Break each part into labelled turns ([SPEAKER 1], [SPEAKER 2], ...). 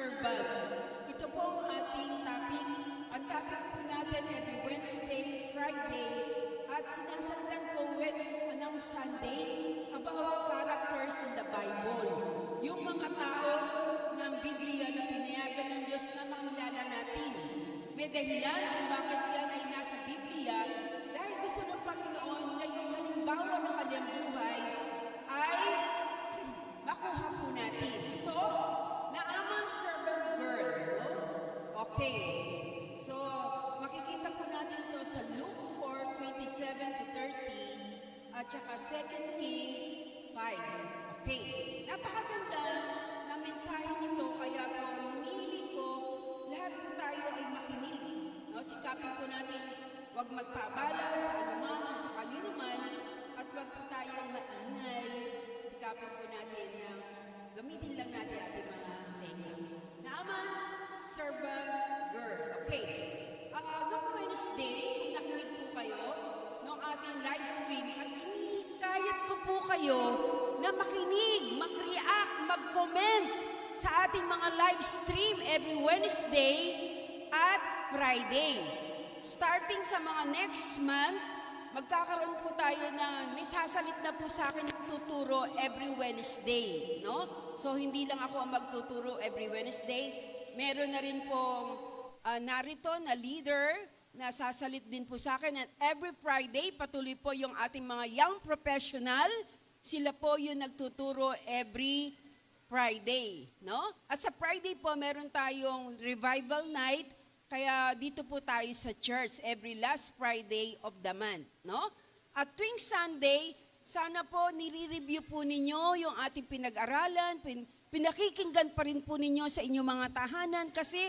[SPEAKER 1] servant. Ito po ang ating topic. Ang topic po natin every Wednesday, Friday, at sinasalitan ko when anong Sunday about characters in the Bible. Yung mga tao ng Biblia na pinayagan ng Diyos na makilala natin. May dahilan kung bakit yan ay nasa Biblia dahil gusto ng Panginoon na yung halimbawa ng kanyang buhay ay makuha po natin. So, naamang servant girl, no? Okay. So, makikita po natin to sa Luke 4:27 to 30 at saka 2 Kings 5. Okay. Napakaganda ng mensahe nito kaya po hinihiling ko lahat po tayo ay makinig. No? Sikapin po natin huwag magpaabala sa anuman o sa kanino man at huwag po tayong maingay. Sikapin po natin na gamitin lang natin ating mga tenga. Naaman's servant girl. Okay. Noong Wednesday, kung nakinig po kayo, noong ating live stream, at inikayat ko po kayo na makinig, mag-react, mag-comment sa ating mga live stream every Wednesday at Friday. Starting sa mga next month, magkakaroon po tayo na may sasalit na po sa akin tuturo every Wednesday, no? So hindi lang ako ang magtuturo every Wednesday. Meron na rin pong narito na leader na sasalit din po sa akin. And every Friday, patuloy po yung ating mga young professional. Sila po yung nagtuturo every Friday, no? At sa Friday po, meron tayong revival night. Kaya dito po tayo sa church every last Friday of the month, no? At tuwing Sunday, sana po nire-review po ninyo yung ating pinag-aralan, pinakikinggan pa rin po ninyo sa inyong mga tahanan kasi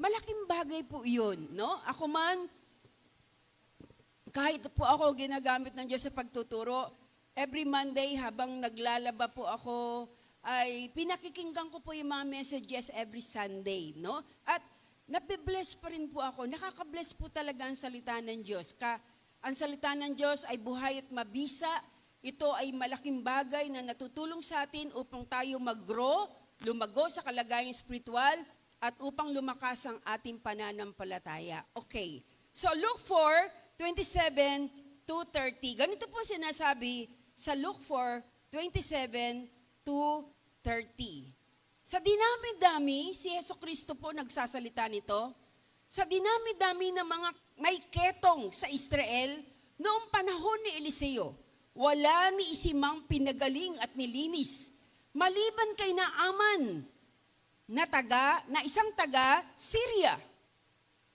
[SPEAKER 1] malaking bagay po yun, no? Ako man, kahit po ako ginagamit ng Diyos sa pagtuturo, every Monday habang naglalaba po ako, ay pinakikinggan ko po yung mga messages every Sunday, no? At nabibless pa rin po ako. Nakaka-bless po talaga ang salita ng Diyos. Ang salita ng Diyos ay buhay at mabisa. Ito ay malaking bagay na natutulong sa atin upang tayo mag-grow, lumago sa kalagayang spiritual, at upang lumakas ang ating pananampalataya. Okay. So Luke 4:27 to 30. Ganito po sinasabi sa Luke 4:27 to 30. Sa dinami-dami, si Jesucristo po nagsasalita nito. Sa dinami-dami ng mga may ketong sa Israel, noong panahon ni Eliseo, wala ni isimang pinagaling at nilinis. Maliban kay Naaman, na isang taga Syria.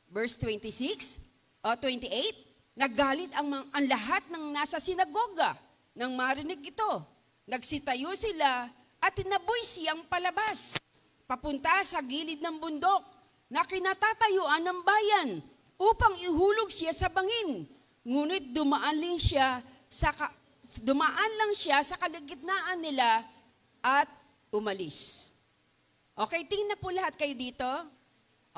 [SPEAKER 1] Verse 26 o 28, nagalit ang lahat ng nasa sinagoga nang marinig ito. Nagsitayo sila at tinaboy siyang palabas, papunta sa gilid ng bundok na kinatatayuan ng bayan upang ihulog siya sa bangin. Ngunit dumaan lang siya sa kalagitnaan nila at umalis. Okay, tingnan po lahat kayo dito.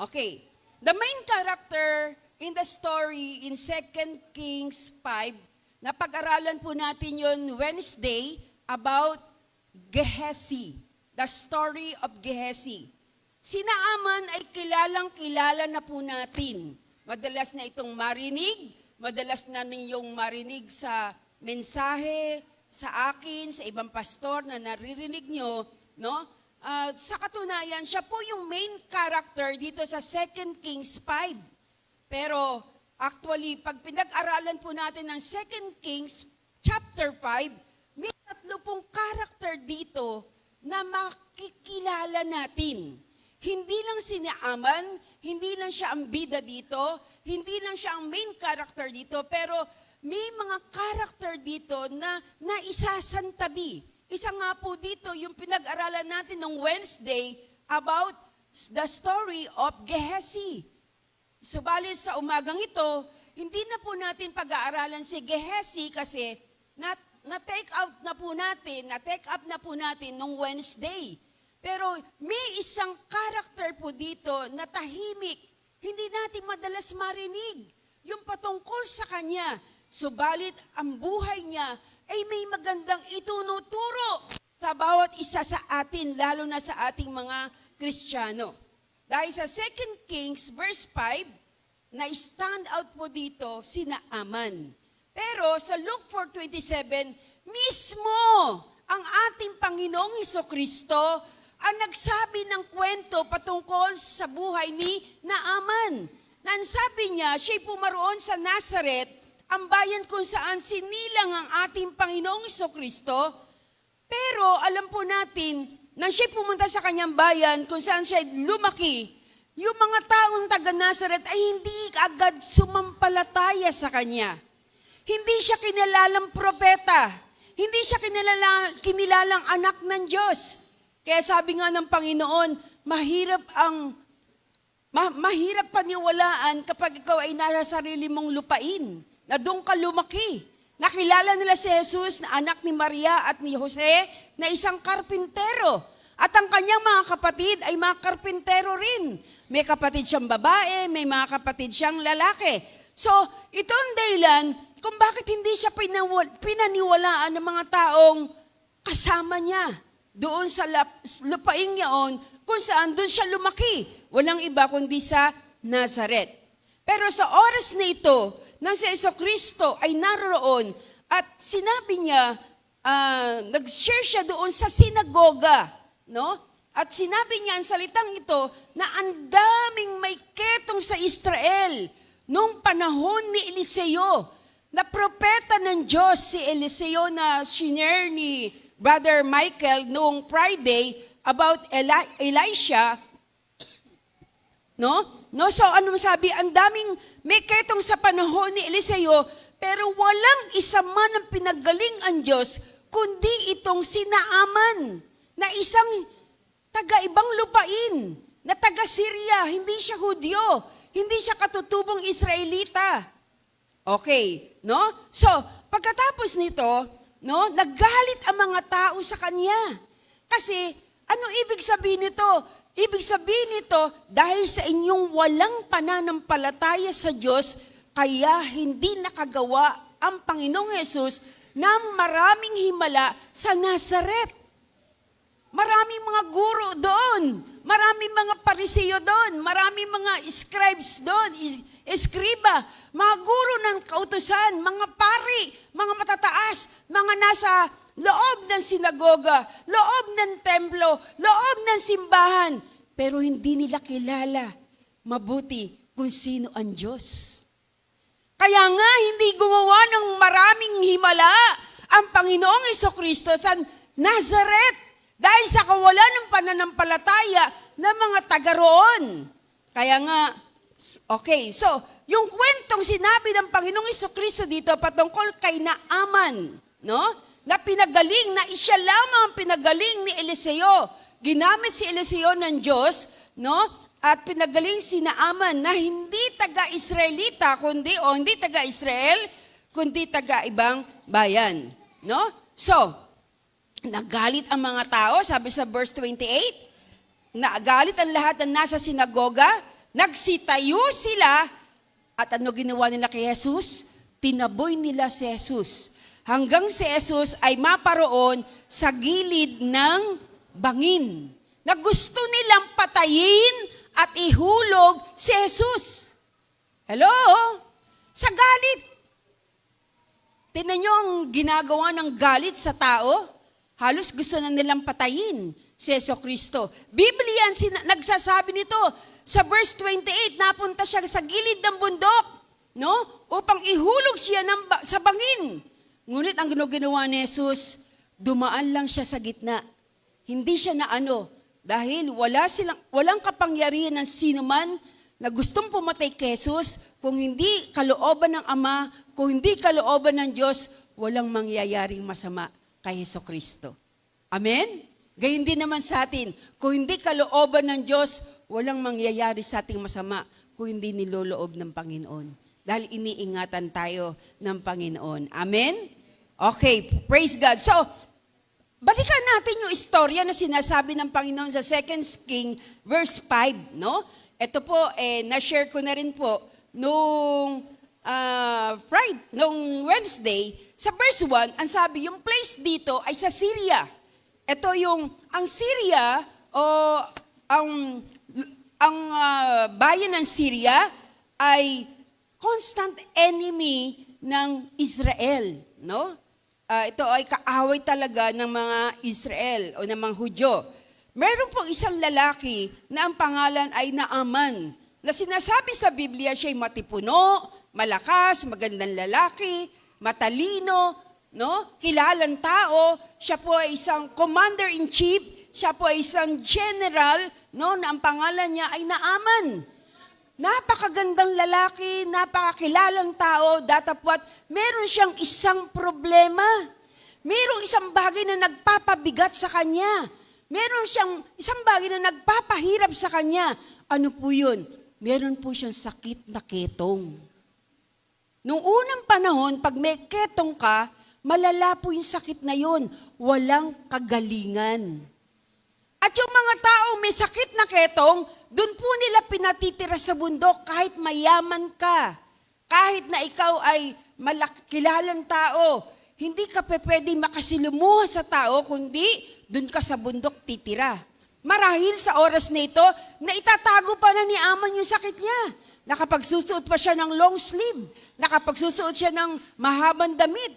[SPEAKER 1] Okay, the main character in the story in 2 Kings 5, na pag-aralan po natin yun Wednesday about Gehazi, the story of Gehazi. Si Naaman ay kilalang-kilala na po natin. Madalas na itong marinig, madalas na ninyong marinig sa mensahe, sa akin, sa ibang pastor na naririnig nyo, no? Sa katunayan, siya po yung main character dito sa 2 Kings 5. Pero actually, pag pinag-aralan po natin ng 2 Kings chapter 5, may 3 pong character dito na makikilala natin. Hindi lang si Naaman, hindi lang siya ang bida dito, hindi lang siya ang main character dito, pero may mga character dito na naisasantabi. Isa nga po dito yung pinag-aralan natin ng Wednesday about the story of Gehazi. Subalit sa umagang ito, hindi na po natin pag-aaralan si Gehazi kasi na-take up na po natin nung Wednesday. Pero may isang character po dito na tahimik. Hindi natin madalas marinig yung patungkol sa kanya. Subalit ang buhay niya ay may magandang itunuturo sa bawat isa sa atin, lalo na sa ating mga Kristiyano. Dahil sa 2 Kings verse 5, na stand out po dito si Naaman. Pero sa Luke 4:27, mismo ang ating Panginoong Hesukristo ang nagsabi ng kwento patungkol sa buhay ni Naaman. Na ang sabi niya, siya'y pumaroon sa Nazareth, ang bayan kung saan sinilang ang ating Panginoong Hesukristo. Pero alam po natin, nang siya'y pumunta sa kanyang bayan kung saan siya lumaki, yung mga taong taga Nazareth ay hindi agad sumampalataya sa kanya. Hindi siya kinilalang propeta. Hindi siya kinilalang anak ng Diyos. Kaya sabi nga ng Panginoon, mahirap paniwalaan kapag ikaw ay nasa sarili mong lupain, na doon ka lumaki. Nakilala nila si Jesus na anak ni Maria at ni Jose na isang karpintero. At ang kanyang mga kapatid ay mga karpintero rin. May kapatid siyang babae, may mga kapatid siyang lalaki. So, ito ang dahilan kung bakit hindi siya pinaniwalaan ng mga taong kasama niya doon sa lupaing yaon kung saan doon siya lumaki. Walang iba kundi sa Nazareth. Pero sa oras na ito, nang si Jesucristo ay naroon at sinabi niya, nag-share siya doon sa sinagoga, no? At sinabi niya ang salitang ito na ang daming may ketong sa Israel noong panahon ni Eliseo, na propeta ng Diyos si Eliseo na shinare ni Brother Michael noong Friday about Elisha, no? So ano masabi? Ang daming may ketong sa panahon ni Eliseo, pero walang isa man ang pinagaling ang Diyos, kundi itong si Naaman, na isang taga-ibang lupain, na taga-Syria, hindi siya Hudyo, hindi siya katutubong Israelita. Okay, no? So, pagkatapos nito, no, naggalit ang mga tao sa kanya. Kasi, ano ibig sabihin nito? Ibig sabihin nito, dahil sa inyong walang pananampalataya sa Diyos, kaya hindi nakagawa ang Panginoong Hesus ng maraming himala sa Nazareth. Maraming mga guro doon, maraming mga pariseo doon, maraming mga scribes doon, eskriba, mga guro ng kautusan, mga pari, mga matataas, mga nasa loob ng sinagoga, loob ng templo, loob ng simbahan, pero hindi nila kilala mabuti kung sino ang Diyos. Kaya nga, hindi gumawa ng maraming himala ang Panginoong Jesucristo sa Nazareth dahil sa kawalan ng pananampalataya ng mga taga roon. Kaya nga, okay, so, yung kwentong sinabi ng Panginoong Jesucristo dito patungkol kay Naaman, no? Na pinagaling, na siya lamang ang pinagaling ni Eliseo. Ginamit si Eliseo ng Diyos, no? At pinagaling si Naaman na hindi taga-Israelita, hindi taga-Israel, kundi taga-ibang bayan. No? So, nagalit ang mga tao, sabi sa verse 28, nagalit ang lahat ng nasa sinagoga, nagsitayo sila, at ano ginawa nila kay Jesus? Tinaboy nila si Jesus. Hanggang si Jesus ay maparoon sa gilid ng bangin, na gusto nilang patayin at ihulog si Jesus. Hello? Sa galit. Tingnan nyo ang ginagawa ng galit sa tao. Halos gusto na nilang patayin si Jesucristo. Biblia nagsasabi nito. Sa verse 28, napunta siya sa gilid ng bundok, no? Upang ihulog siya sa bangin. Ngunit ang ginawa ni Jesus, dumaan lang siya sa gitna. Hindi siya dahil walang kapangyarihan ng sino man na gustong pumatay kay Jesus, kung hindi kalooban ng Ama, kung hindi kalooban ng Diyos, walang mangyayaring masama kay Jesucristo. Amen? Gayun din naman sa atin, kung hindi kalooban ng Diyos, walang mangyayari sa ating masama kung hindi niloloob ng Panginoon. Dahil iniingatan tayo ng Panginoon. Amen? Okay, praise God. So, balikan natin yung istorya na sinasabi ng Panginoon sa 2 King verse 5, no? Ito po, na-share ko na rin po nung Wednesday, sa verse 1, ang sabi, yung place dito ay sa Syria. Ito ang Syria, bayan ng Syria ay constant enemy ng Israel, no? Ito ay kaaway talaga ng mga Israel o ng mga Hudyo. Meron pong isang lalaki na ang pangalan ay Naaman, na sinasabi sa Biblia siya'y matipuno, malakas, magandang lalaki, matalino, no? Kilalang tao. Siya po ay isang commander-in-chief, siya po ay isang general, no, na ang pangalan niya ay Naaman. Napakagandang lalaki, napakakilalang tao, datapwat meron siyang isang problema. Merong isang bagay na nagpapabigat sa kanya. Meron siyang isang bagay na nagpapahirap sa kanya. Ano po yun? Meron po siyang sakit na ketong. Noong unang panahon, pag may ketong ka, malala po yung sakit na yun. Walang kagalingan. At yung mga tao may sakit na ketong, doon po nila pinatitira sa bundok kahit mayaman ka. Kahit na ikaw ay kilalang tao, hindi ka pwedeng makasilumuha sa tao, kundi doon ka sa bundok titira. Marahil sa oras na ito, na itatago pa na ni Aman yung sakit niya. Nakapagsusuot pa siya ng long sleeve. Nakapagsusuot siya ng mahabang damit.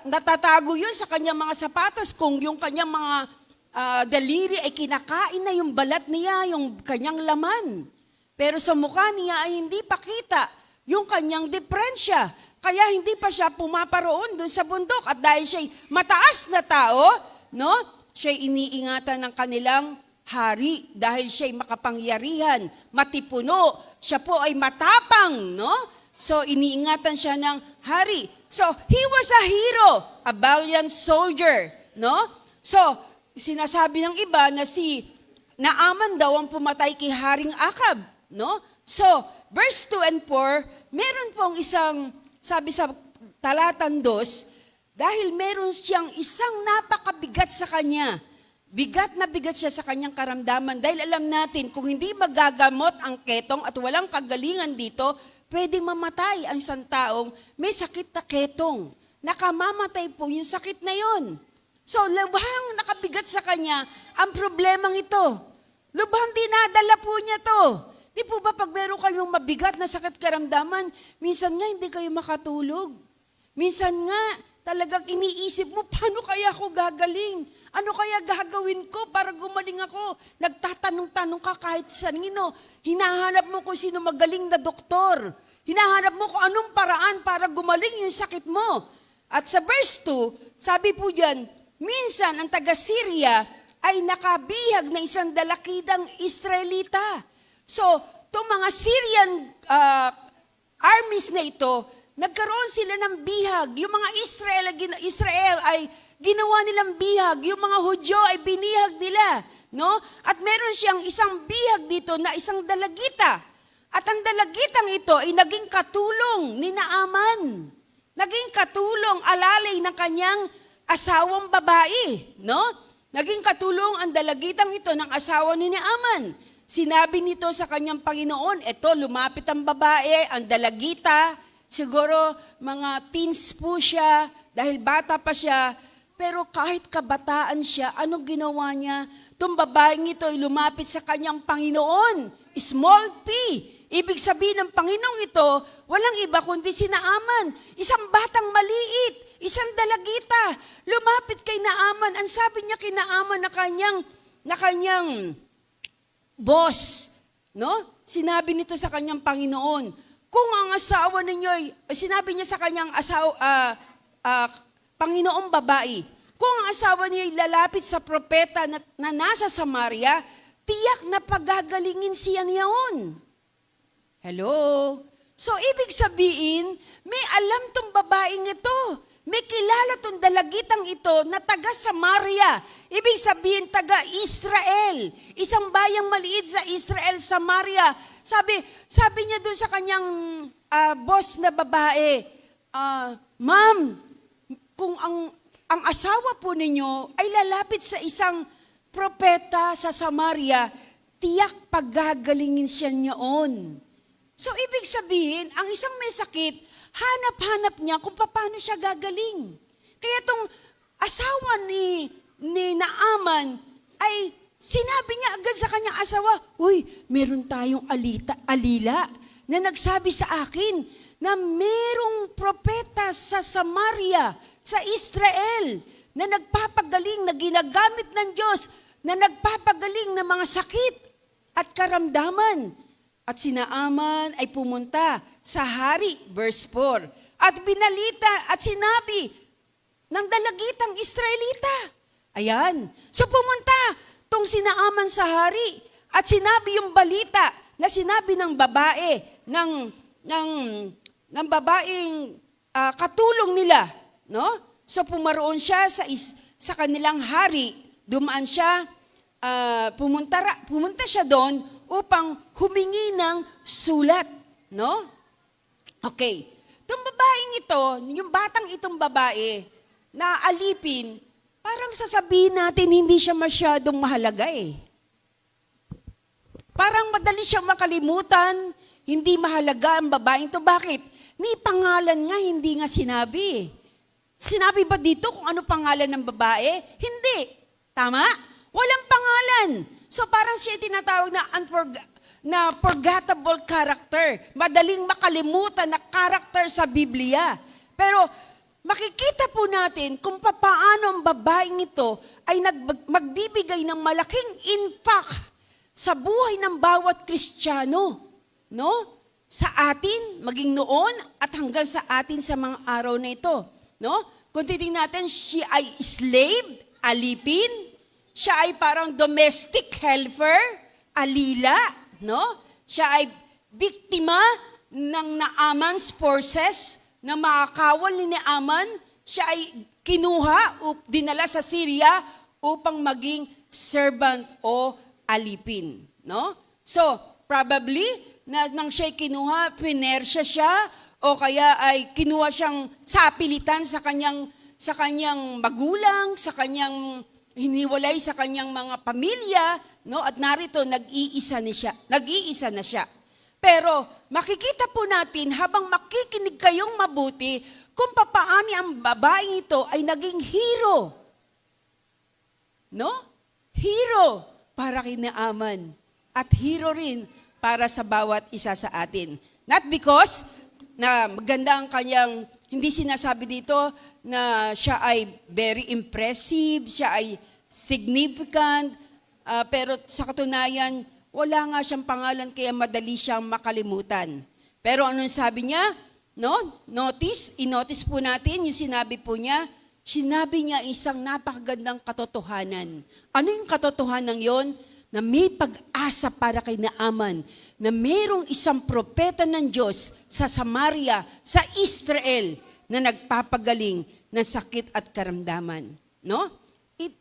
[SPEAKER 1] Natatago yun sa kanyang mga sapatos kung yung kanyang mga daliri ay kinakain na yung balat niya, yung kanyang laman. Pero sa mukha niya ay hindi pakita yung kanyang deprensya. Kaya hindi pa siya pumaparoon doon sa bundok. At dahil siya'y mataas na tao, no, siya'y iniingatan ng kanilang hari. Dahil siya'y makapangyarihan, matipuno, siya po ay matapang, no? So iniingatan siya ng hari. So he was a hero, a valiant soldier, no? So sinasabi ng iba na si Naaman daw ang pumatay kay Haring Akab, no? So, verse 2 and 4, meron pong isang, sabi sa talatang 2, dahil meron siyang isang napakabigat sa kanya. Bigat na bigat siya sa kanyang karamdaman. Dahil alam natin, kung hindi magagamot ang ketong at walang kagalingan dito, pwede mamatay ang isang taong may sakit na ketong. Nakamamatay po yung sakit na yon. So, lubhang nakabigat sa kanya ang problemang ito. Lubhang dinadala po niya to. Di po ba pag meron kayong mabigat na sakit karamdaman, minsan nga hindi kayo makatulog. Minsan nga talagang iniisip mo, paano kaya ako gagaling? Ano kaya gagawin ko para gumaling ako? Nagtatanong-tanong ka kahit sanino. Hinahanap mo kung sino magaling na doktor. Hinahanap mo kung anong paraan para gumaling yung sakit mo. At sa verse 2, sabi po dyan, minsan ang taga-Syria ay nakabihag na isang dalakidang Israelita. So, itong mga Syrian armies na ito, nagkaroon sila ng bihag. Yung mga Israel ay ginawa nilang bihag. Yung mga Hudyo ay binihag nila. No? At meron siyang isang bihag dito na isang dalagita. At ang dalagitang ito ay naging katulong ni Naaman. Naging katulong, alalay ng kanyang asawang babae, no? Naging katulong ang dalagitang ito ng asawa ni Naaman. Sinabi nito sa kanyang Panginoon, eto, lumapit ang babae, ang dalagita, siguro mga teens po siya, dahil bata pa siya, pero kahit kabataan siya, anong ginawa niya? Itong babaeng ito ay lumapit sa kanyang Panginoon, small p. Ibig sabihin ng Panginoong ito, walang iba kundi si Naaman, isang batang maliit, isang dalagita, lumapit kay Naaman. Ang sabi niya kay Naaman na kanyang boss, no? Sinabi nito sa kanyang Panginoon, kung ang asawa ninyo, sinabi niya sa kanyang Panginoong babae, kung ang asawa niyo ay lalapit sa propeta na nasa Samaria, tiyak na pagagalingin siya niyaon. Hello? So, ibig sabihin, may alam tong babaeng ito. May kilala tong dalagitang ito na taga Samaria. Ibig sabihin, taga Israel. Isang bayang maliit sa Israel, Samaria. Sabi niya doon sa kanyang boss na babae, Ma'am, kung ang asawa po ninyo ay lalapit sa isang propeta sa Samaria, tiyak pagagalingin siya niyaon. So, ibig sabihin, ang isang may sakit, hanap-hanap niya kung paano siya gagaling. Kaya itong asawa ni Naaman ay
[SPEAKER 2] sinabi niya agad sa kanyang asawa, uy, meron tayong alila na nagsabi sa akin na merong propeta sa Samaria, sa Israel, na nagpapagaling, na ginagamit ng Diyos, na nagpapagaling ng mga sakit at karamdaman. At si Naaman ay pumunta sa hari, verse 4, at binalita at sinabi ng dalagitang Israelita. Ayan. So pumunta tong si Naaman sa hari at sinabi yung balita na sinabi ng babae, ng babaeng katulong nila, no? So pumaroon siya sa kanilang hari, dumaan siya, pumunta siya doon upang humingi ng sulat, no? Okay. Itong babaeng ito, yung batang itong babae na alipin, parang sasabihin natin hindi siya masyadong mahalaga eh. Parang madali siyang makalimutan, hindi mahalaga ang babaeng ito. Bakit? Ni pangalan nga, hindi nga sinabi. Sinabi ba dito kung ano pangalan ng babae? Hindi. Tama? Walang pangalan. So parang siya tinatawag na forgettable character. Madaling makalimutan na character sa Biblia. Pero makikita po natin kung paano ang babaeng ito ay magbibigay ng malaking impact sa buhay ng bawat Kristiyano, no? Sa atin, maging noon at hanggang sa atin sa mga araw na ito, no? Kung titingnan natin, siya ay slave, alipin, siya ay parang domestic helper, alila, no? Siya ay biktima ng Naaman's forces, na makakawal ni Naaman, siya ay kinuha o dinala sa Syria upang maging servant o alipin, no? So, probably, nang siya'y kinuha, pinersya siya, o kaya ay kinuha siyang sapilitan sa kanyang magulang, sa kanyang hiniwalay sa kanyang mga pamilya, no? At narito, nag-iisa na siya. Pero, makikita po natin, habang makikinig kayong mabuti, kung papaano ang babaeng ito ay naging hero. No? Hero para kay Naaman. At hero rin para sa bawat isa sa atin. Not because na maganda ang kanyang, hindi sinasabi dito na siya ay very impressive, siya ay significant, pero sa katunayan, wala nga siyang pangalan kaya madali siyang makalimutan. Pero anong sabi niya? No? I-notice po natin yung sinabi po niya. Sinabi niya isang napakagandang katotohanan. Ano yung katotohanan yon? Na may pag-asa para kay Naaman, na mayroong isang propeta ng Diyos sa Samaria, sa Israel, na nagpapagaling ng sakit at karamdaman. No?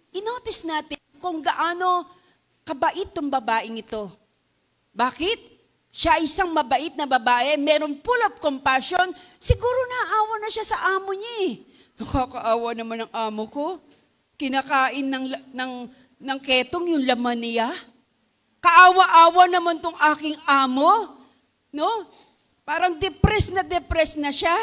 [SPEAKER 2] I-notice natin kung gaano kabait tong babaeng ito. Bakit? Siya isang mabait na babae, meron full of compassion, siguro naawa na siya sa amo niya eh. Nakakaawa naman ang amo ko. Kinakain ng ketong yung laman niya. Kaawa-awa naman tong aking amo. No? Parang depressed na siya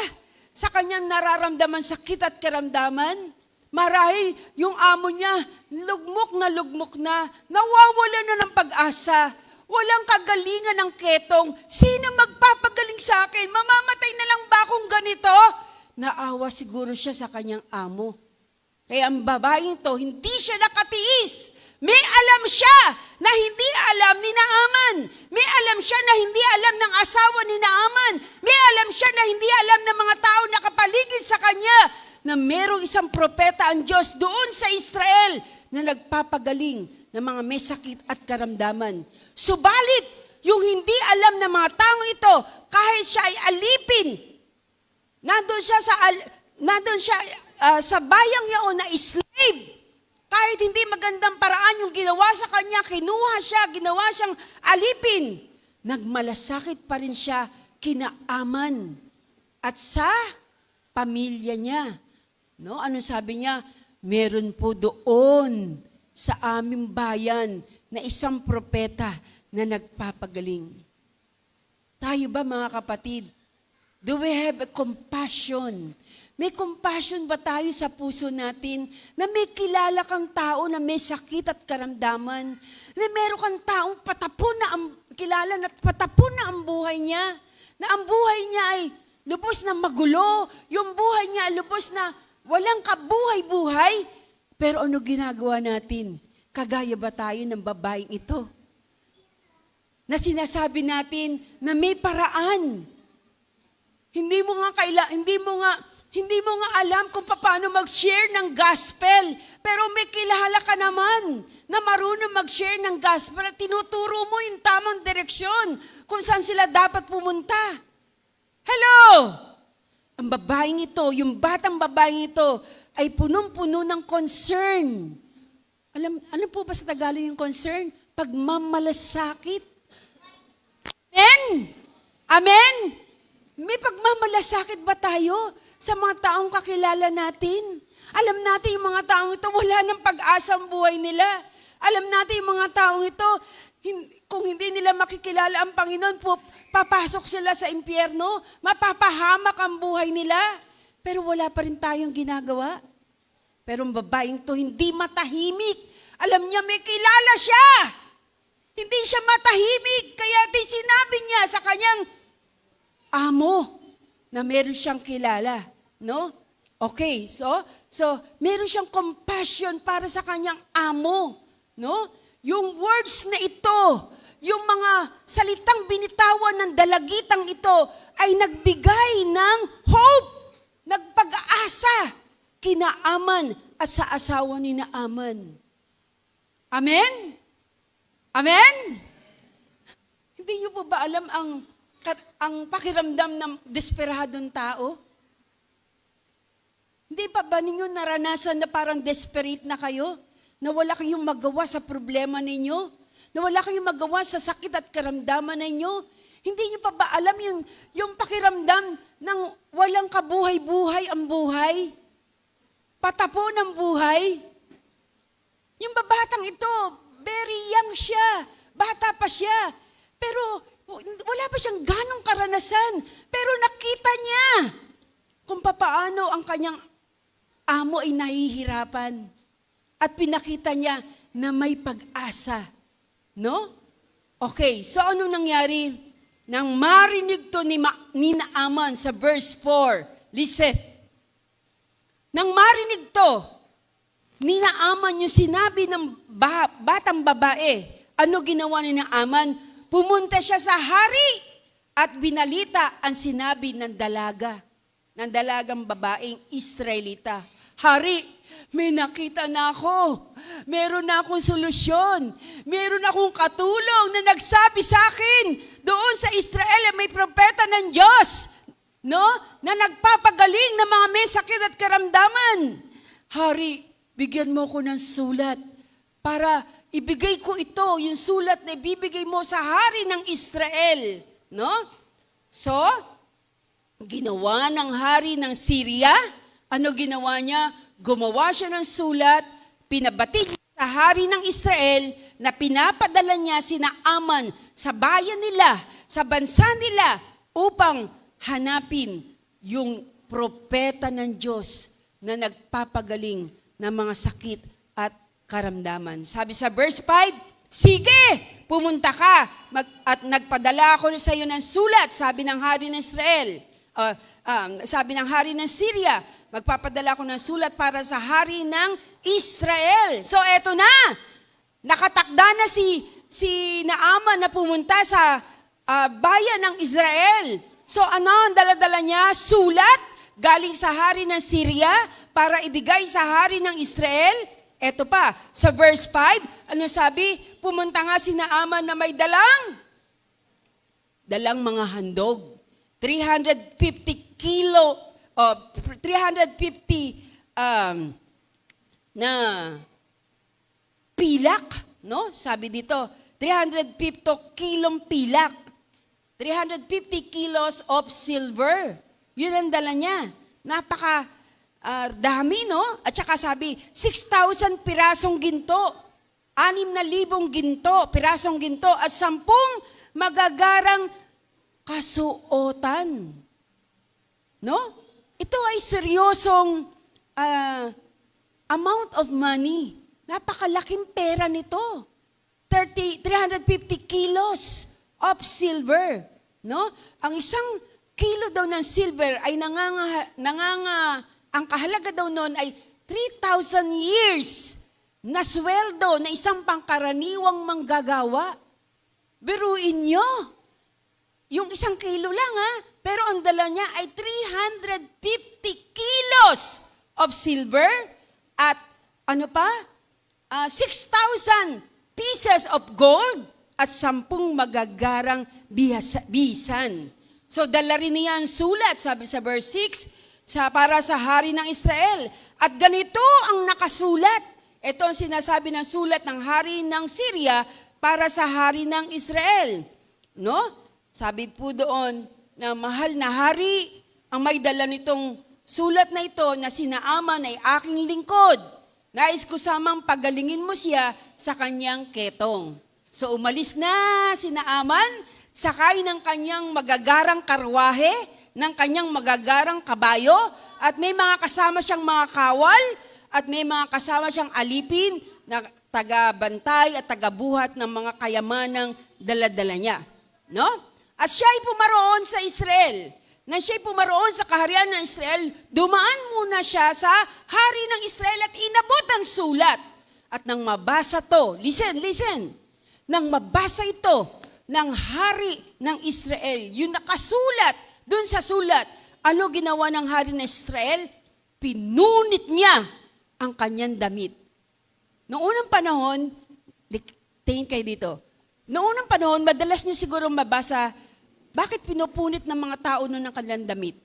[SPEAKER 2] sa kanyang nararamdaman sakit at karamdaman. Marahil yung amo niya, lugmok na, nawawala na ng pag-asa. Walang kagalingan ng ketong. Sino magpapagaling sa akin? Mamamatay na lang ba akong ganito? Naawa siguro siya sa kanyang amo. Kaya ang babaeng to, hindi siya nakatiis. May alam siya na hindi alam ni Naaman. May alam siya na hindi alam ng asawa ni Naaman. May alam siya na hindi alam ng mga tao na kapaligid sa kanya na merong isang propeta ang Diyos doon sa Israel na nagpapagaling ng mga may sakit at karamdaman. Subalit, yung hindi alam ng mga taong ito, kahit siya ay alipin, nandun siya sa bayang yaon na slave, kahit hindi magandang paraan yung ginawa sa kanya, kinuha siya, ginawa siyang alipin, nagmalasakit pa rin siya kinaaman at sa pamilya niya. No? Ano sabi niya? Meron po doon sa aming bayan na isang propeta na nagpapagaling. Tayo ba mga kapatid, Do we have a compassion? May compassion ba tayo sa puso natin na may kilala kang tao na may sakit at karamdaman? Na meron kang taong patapon na kilala na patapon na ang buhay niya? Na ang buhay niya ay lubos na magulo, yung buhay niya ay lubos na walang kabuhay-buhay. Pero ano ginagawa natin? Kagaya ba tayo ng babaeng ito? Na sinasabi natin na may paraan. Hindi mo nga alam kung paano mag-share ng gospel. Pero may kilala ka naman na marunong mag-share ng gospel at tinuturo mo yung tamang direksyon kung saan sila dapat pumunta. Hello! Ang babaeng ito, yung batang babaeng ito, ay punong-puno ng concern. Alam po ba sa Tagalog yung concern? Pagmamalasakit. Amen? Amen? May pagmamalasakit ba tayo sa mga taong kakilala natin? Alam natin yung mga taong ito, wala ng pag-asa ang buhay nila. Alam natin yung mga taong ito, kung hindi nila makikilala ang Panginoon, papasok sila sa impyerno, mapapahamak ang buhay nila. Pero wala pa rin tayong ginagawa. Pero ang babaeng to hindi matahimik. Alam niya may kilala siya. Hindi siya matahimik. Kaya di sinabi niya sa kanyang amo na meron siyang kilala. No? Okay, so meron siyang compassion para sa kanyang amo. No? Yung words na ito, yung mga salitang binitawan ng dalagitang ito ay nagbigay ng hope, nagpag-asa kina Aman at sa asawa ni Naaman. Amen? Amen? Hindi niyo po ba alam ang pakiramdam ng desperadong tao? Hindi pa ba ninyo naranasan na parang desperate na kayo? Na wala kayong magawa sa problema ninyo? Na wala kayong magawa sa sakit at karamdaman ninyo? Hindi niyo pa ba alam yung pakiramdam ng walang kabuhay-buhay ang buhay? Patapon ang buhay? Yung babatang ito, very young siya. Bata pa siya. Pero wala pa siyang ganong karanasan. Pero nakita niya kung papaano ang kanyang amo ay nahihirapan. At pinakita niya na may pag-asa. No? Okay, so ano nangyari? Nang marinig to ni Naaman sa verse 4, listen. Nang marinig to, ni Naaman yung sinabi ng batang babae, ano ginawa ni Naaman? Pumunta siya sa hari at binalita ang sinabi ng dalagang babaeng Israelita. Hari, may nakita na ako. Meron na akong solusyon. Meron akong katulong na nagsabi sa akin, doon sa Israel may propeta ng Diyos, no? Na nagpapagaling ng mga may sakit at karamdaman. Hari, bigyan mo ko ng sulat para ibigay ko ito, yung sulat na ibibigay mo sa hari ng Israel. No? So, ginawa ng hari ng Syria. Ano ginawa niya? Gumawa siya ng sulat, pinabatid sa hari ng Israel na pinapadala niya si Naaman sa bayan nila, sa bansa nila, upang hanapin yung propeta ng Diyos na nagpapagaling ng mga sakit at karamdaman. Sabi sa verse 5, sige, pumunta ka at nagpadala ako sa iyo ng sulat, sabi ng hari ng Israel. Sabi ng hari ng Syria, magpapadala ako ng sulat para sa hari ng Israel. So eto na, nakatakda na si Naaman na pumunta sa bayan ng Israel. So ano ang dala-dala niya? Sulat galing sa hari ng Syria para ibigay sa hari ng Israel. Eto pa, sa verse 5, ano sabi? Pumunta nga si Naaman na may dalang mga handog. 350 na pilak, no? Sabi dito, 350 kilong pilak. 350 kilos of silver. Yun ang dala niya. Napaka dami, no? At saka sabi, 6,000 pirasong ginto. 6,000 pirasong ginto at 10 magagarang kasuotan. No? Ito ay seryosong amount of money. Napakalaking pera nito. 350 kilos of silver. No? Ang isang kilo daw ng silver ay ang kahalaga daw noon ay 3,000 years na sweldo na isang pangkaraniwang manggagawa. Biruin nyo. Yung isang kilo lang pero ang dala niya ay 350 kilos of silver at 6,000 pieces of gold at 10 magagarang bisan. So dala rin niya ang sulat, sabi sa verse 6, para sa hari ng Israel. At ganito ang nakasulat. Ito ang sinasabi ng sulat ng hari ng Syria para sa hari ng Israel. No? Sabi po doon na mahal na hari, ang may dala nitong sulat na ito na si Naaman ay aking lingkod. Nais ko samang pagalingin mo siya sa kanyang ketong. So umalis na si Naaman, sakay ng kanyang magagarang karwahe, ng kanyang magagarang kabayo, at may mga kasama siyang mga kawal, at may mga kasama siyang alipin na taga-bantay at taga-buhat ng mga kayamanang dala-dala niya. No? At siya ay pumaroon sa Israel. Nang siya'y pumaroon sa kaharian ng Israel, dumaan muna siya sa hari ng Israel at inabot ang sulat. At nang mabasa to, listen, nang mabasa ito ng hari ng Israel, yung nakasulat dun sa sulat, ano ginawa ng hari ng Israel? Pinunit niya ang kanyang damit. Noong unang panahon, tingin kayo dito, noong unang panahon, madalas niyo siguro mabasa, bakit pinupunit ng mga tao noon ang kanilang damit?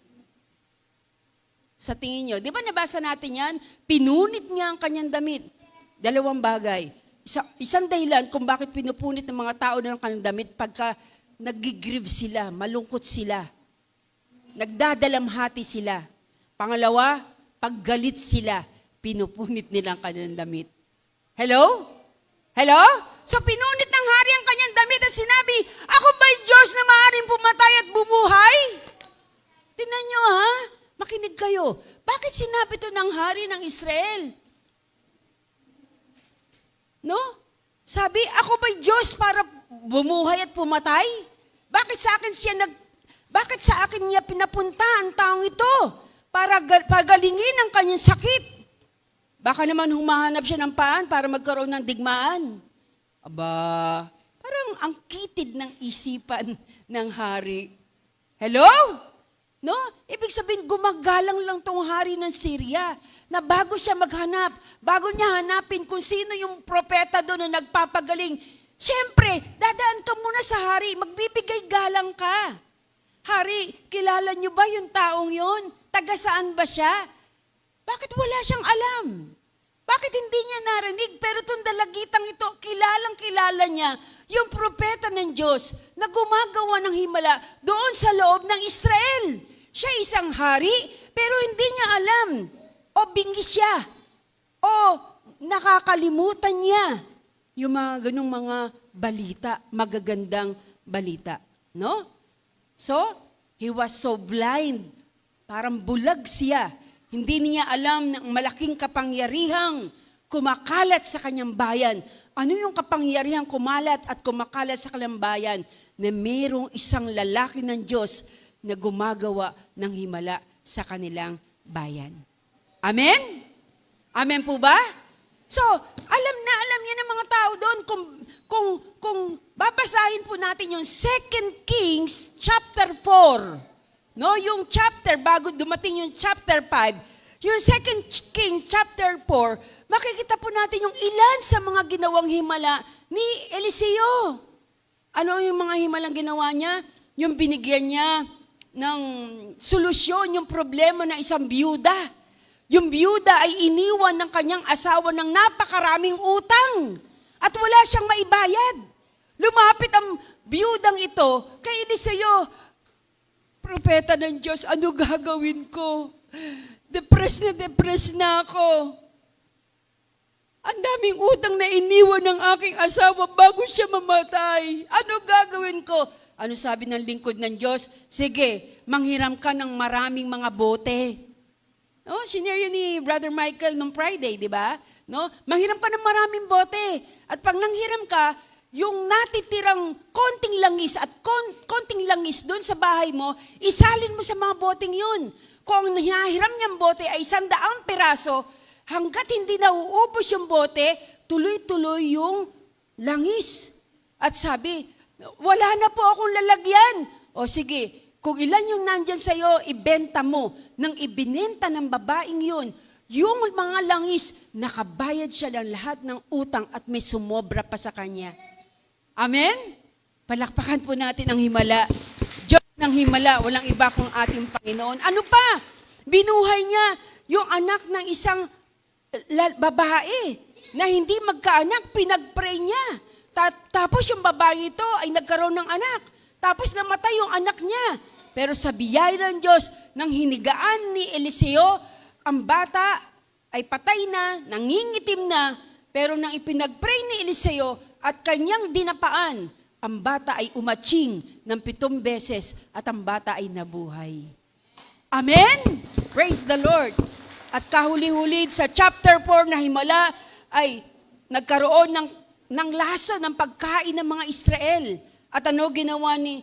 [SPEAKER 2] Sa tingin nyo, di ba nabasa natin yan? Pinunit niya ang kanyang damit. Dalawang bagay. Isang dahilan kung bakit pinupunit ng mga tao noon ang kanilang damit pagka nagigrieve sila, malungkot sila, nagdadalamhati sila. Pangalawa, paggalit sila, pinupunit nila ang kanilang damit. Hello? Hello? So pinunit ng hari ang kanyang damit at sinabi, ako ba'y Diyos na maaaring pumatay at bumuhay? Tingnan nyo makinig kayo. Bakit sinabi ito ng hari ng Israel? No? Sabi, ako ba'y Diyos para bumuhay at pumatay? Bakit sa akin niya pinapunta ang taong ito para pagalingin ang kanyang sakit? Baka naman humahanap siya ng paan para magkaroon ng digmaan. Aba, parang ang kitid ng isipan ng hari. Hello? No? Ibig sabihin, gumagalang lang tong hari ng Syria na bago siya maghanap, bago niya hanapin kung sino yung propeta doon na nagpapagaling, siyempre, dadaan ka muna sa hari, magbibigay galang ka. Hari, kilala niyo ba yung taong yon? Taga saan ba siya? Bakit wala siyang alam? Bakit hindi niya narinig? Pero itong dalagitang ito, kilalang-kilala niya yung propeta ng Diyos na gumagawa ng himala doon sa loob ng Israel. Siya isang hari, pero hindi niya alam. O bingi siya. O nakakalimutan niya yung mga ganung mga balita, magagandang balita. No? So, he was so blind. Parang bulag siya. Hindi niya alam ng malaking kapangyarihang kumakalat sa kanyang bayan. Ano yung kapangyarihang kumalat at kumakalat sa kanyang bayan? Na mayroong isang lalaki ng Diyos na gumagawa ng himala sa kanilang bayan. Amen? Amen po ba? So, alam niya ng mga tao doon kung babasahin po natin yung 2 Kings chapter 4. No, yung chapter, bago dumating yung chapter 5, yung 2 Kings chapter 4, makikita po natin yung ilan sa mga ginawang himala ni Eliseo. Ano yung mga himalang ginawa niya? Yung binigyan niya ng solusyon, yung problema ng isang biyuda. Yung biyuda ay iniwan ng kanyang asawa ng napakaraming utang at wala siyang maibayad. Lumapit ang biyudang ito kay Eliseo, propeta ng Diyos, ano gagawin ko? Depressed na ako. Ang daming utang na iniwan ng aking asawa bago siya mamatay. Ano gagawin ko? Ano sabi ng lingkod ng Diyos? Sige, manghiram ka ng maraming mga bote. No, senior yun ni Brother Michael nung Friday, di ba? No, manghiram ka ng maraming bote. At pag nanghiram ka, yung natitirang konting langis at konting langis doon sa bahay mo, isalin mo sa mga boteng yun. Kung ang hinahiram niyang bote ay 100 piraso, hanggat hindi nauubos yung bote, tuloy-tuloy yung langis. At sabi, wala na po akong lalagyan. O sige, kung ilan yung nandyan sa'yo, ibenta mo. Nang ibinenta ng babaeng yun, yung mga langis, nakabayad siya ng lahat ng utang at may sumobra pa sa kanya. Amen? Palakpakan po natin ang himala. Diyos ng himala, walang iba kung ating Panginoon. Ano pa? Binuhay niya yung anak ng isang babae na hindi magkaanak, pinag-pray niya. Tapos yung babae ito ay nagkaroon ng anak. Tapos namatay yung anak niya. Pero sa biyaya ng Diyos, nang hinigaan ni Eliseo, ang bata ay patay na, nangingitim na, pero nang ipinag-pray ni Eliseo at kanyang dinapaan, ang bata ay umatsing ng 7 beses at ang bata ay nabuhay. Amen? Praise the Lord. At kahuli-huli sa chapter 4 na himala ay nagkaroon ng laso ng pagkain ng mga Israel. At ano ginawa ni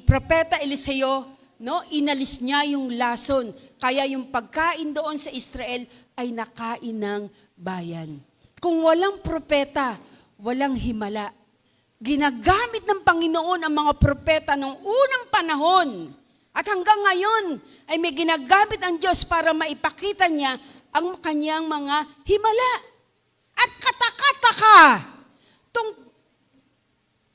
[SPEAKER 2] Propeta Eliseo? No, inalis niya yung lason. Kaya yung pagkain doon sa Israel ay nakain ng bayan. Kung walang propeta, walang himala. Ginagamit ng Panginoon ang mga propeta noong unang panahon. At hanggang ngayon ay may ginagamit ang Diyos para maipakita niya ang kanyang mga himala. At katakataka, tong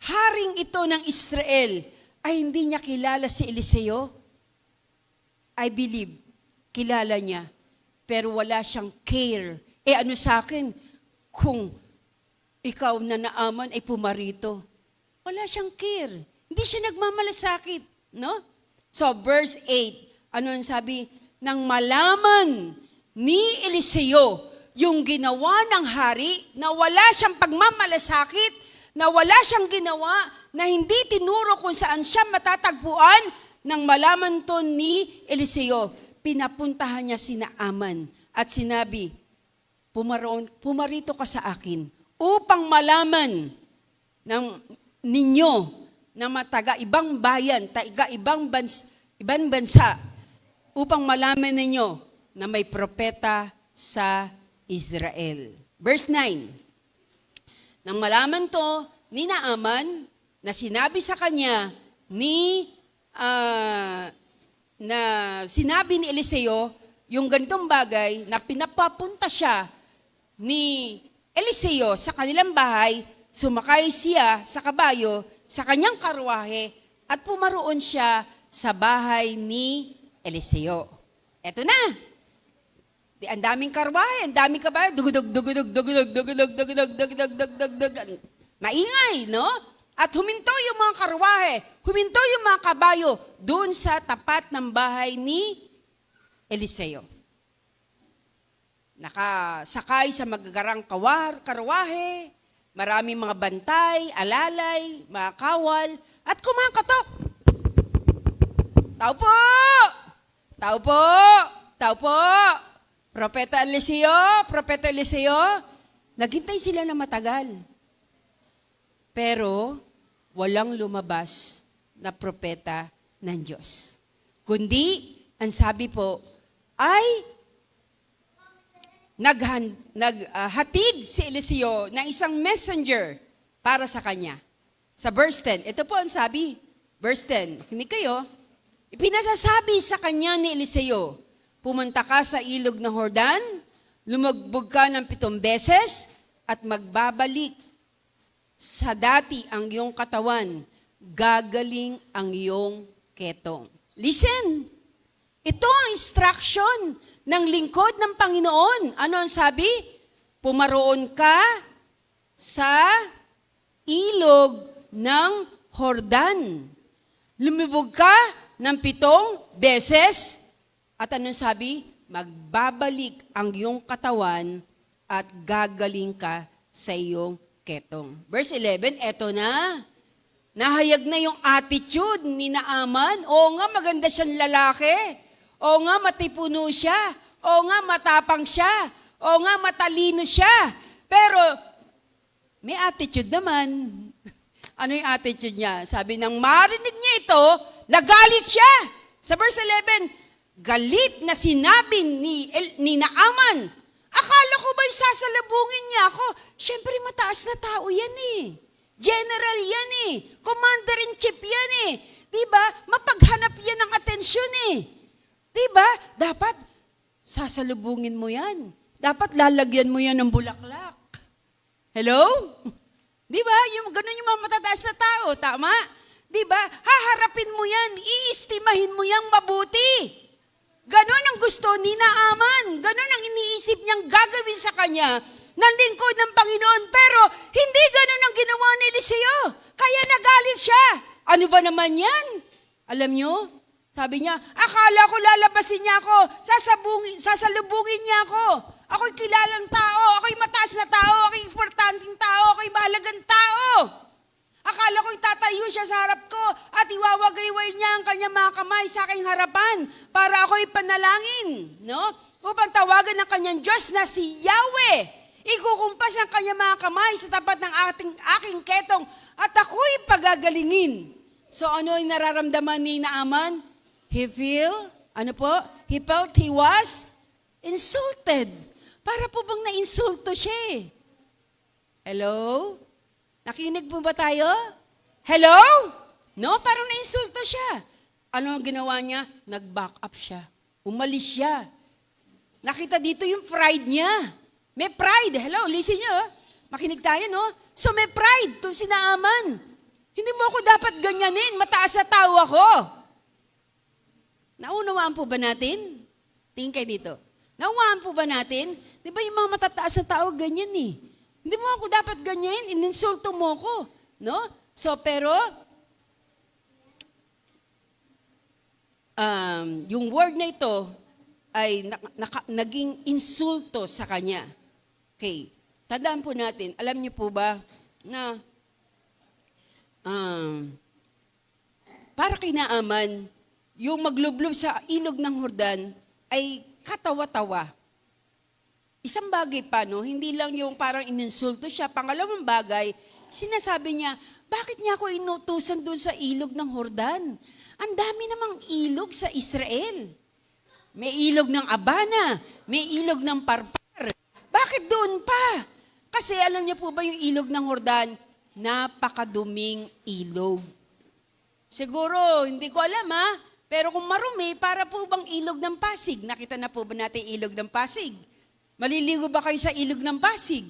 [SPEAKER 2] haring ito ng Israel ay hindi niya kilala si Eliseo. I believe, kilala niya. Pero wala siyang care. Ano sa akin kung ikaw na naaman ay pumarito? Wala siyang care. Hindi siya nagmamalasakit. No? So, verse 8, ano ang sabi? Nang malaman ni Eliseo yung ginawa ng hari, na wala siyang pagmamalasakit, na wala siyang ginawa, na hindi tinuro kung saan siya matatagpuan, nang malaman to ni Eliseo, pinapuntahan niya si Naaman at sinabi, pumarito ka sa akin upang malaman ng ninyo na taga-ibang bayan, taga-ibang bansa, upang malaman ninyo na may propeta sa Israel. Verse 9, nang malaman to ni Naaman, na sinabi sa kanya na sinabi ni Eliseo, yung ganitong bagay na pinapapunta siya ni Eliseo sa kanilang bahay, sumakay siya sa kabayo, sa kanyang karwahe, at pumaroon siya sa bahay ni Eliseo. Eto na. Ang daming karwahe, ang daming kabayo, dugudug, dugudug, dugudug, dugudug, dugudug, dugudug, dugudug, dugudug. Maingay, no? At huminto yung mga karwahe, huminto yung mga kabayo doon sa tapat ng bahay ni Eliseo. Nakasakay sa magagarang karwahe, maraming mga bantay, alalay, mga kawal, at kumakatok. Tao po! Tao po! Tao po! Propeta Eliseo, naghintay sila na matagal. Pero walang lumabas na propeta ng Diyos. Kundi, ang sabi po, ay naghatid si Eliseo ng isang messenger para sa kanya. Sa verse 10, ito po ang sabi, verse 10, kinig kayo, ipinasasabi sa kanya ni Eliseo, pumunta ka sa ilog ng Jordan, lumagbog ka ng 7 beses, at magbabalik sa dati ang iyong katawan, gagaling ang iyong ketong. Listen, ito ang instruction ng lingkod ng Panginoon. Ano ang sabi? Pumaroon ka sa ilog ng Jordan. Lumibog ka ng 7 beses, at anong sabi? Magbabalik ang iyong katawan at gagaling ka sa iyong ketong. Verse 11, eto na. Nahayag na yung attitude ni Naaman. Oo nga, maganda siyang lalaki. Oo nga, matipuno siya. Oo nga, matapang siya. Oo nga, matalino siya. Pero, may attitude naman. Ano yung attitude niya? Sabi nang marinig niya ito, nagalit siya. Sa verse 11, galit na sinabi ni Naaman, akala ko ba'y sasalubungin niya ako? Siyempre, mataas na tao yan eh. General yan eh. Commander-in-chief yan eh. Diba? Mapaghanap yan ng atensyon eh. Diba? Dapat sasalubungin mo yan. Dapat lalagyan mo yan ng bulaklak. Hello? Diba? Ganun yung mga matataas na tao. Tama? Diba? Haharapin mo yan. Iistimahin mo yang mabuti. Ganon ang gusto ni Naaman. Ganon ang iniisip niyang gagawin sa kanya ng lingkod ng Panginoon. Pero hindi ganon ang ginawa ni Eliseo. Kaya nagalit siya. Ano ba naman yan? Alam nyo? Sabi niya, akala ko lalabasin niya ako. Sasalubungin niya ako. Ako'y kilalang tao. Ako'y mataas na tao. Ako'y importanteng tao. Ako'y mahalagang tao. Akala ko'y tatayo siya sa harap ko at iwawagayway niya ang kanyang mga kamay sa aking harapan para ako'y panalangin, no? Upang tawagan ng kanyang Diyos na si Yahweh. Ikukumpas ang kanyang mga kamay sa tapat ng aking ketong at ako'y pagagalingin. So ano yung nararamdaman ni Naaman? He felt he was insulted. Para po bang na-insulto siya eh? Hello? Nakinig po ba tayo? Hello? No, parang na-insulto siya. Ano ang ginawa niya? Nag-back up siya. Umalis siya. Nakita dito yung pride niya. May pride. Hello, listen niyo. Makinig tayo, no? So may pride to si Naaman. Hindi mo ako dapat ganyanin. Mataas na tao ako. Naunawaan po ba natin? Tingin kayo dito. Naunawaan po ba natin? Di ba yung mga matataas na tao ganyan eh? Hindi mo ako dapat ganyan, ininsulto mo ko. No? So, pero, yung word na ito ay naging insulto sa kanya. Okay. Tandaan po natin, alam niyo po ba na para kay Naaman, yung maglublob sa ilog ng Jordan ay katawa-tawa. Isang bagay pa, no? Hindi lang yung parang ininsulto siya. Pangalawang bagay, sinasabi niya, bakit niya ako inutusan doon sa ilog ng Jordan? Ang dami namang ilog sa Israel. May ilog ng Abana, may ilog ng Parpar. Bakit doon pa? Kasi alam niyo po ba yung ilog ng Jordan? Napakaduming ilog. Siguro, hindi ko alam ha, pero kung marumi, para po bang ilog ng Pasig? Nakita na po ba natin ilog ng Pasig? Maliligo ba kayo sa ilog ng Pasig?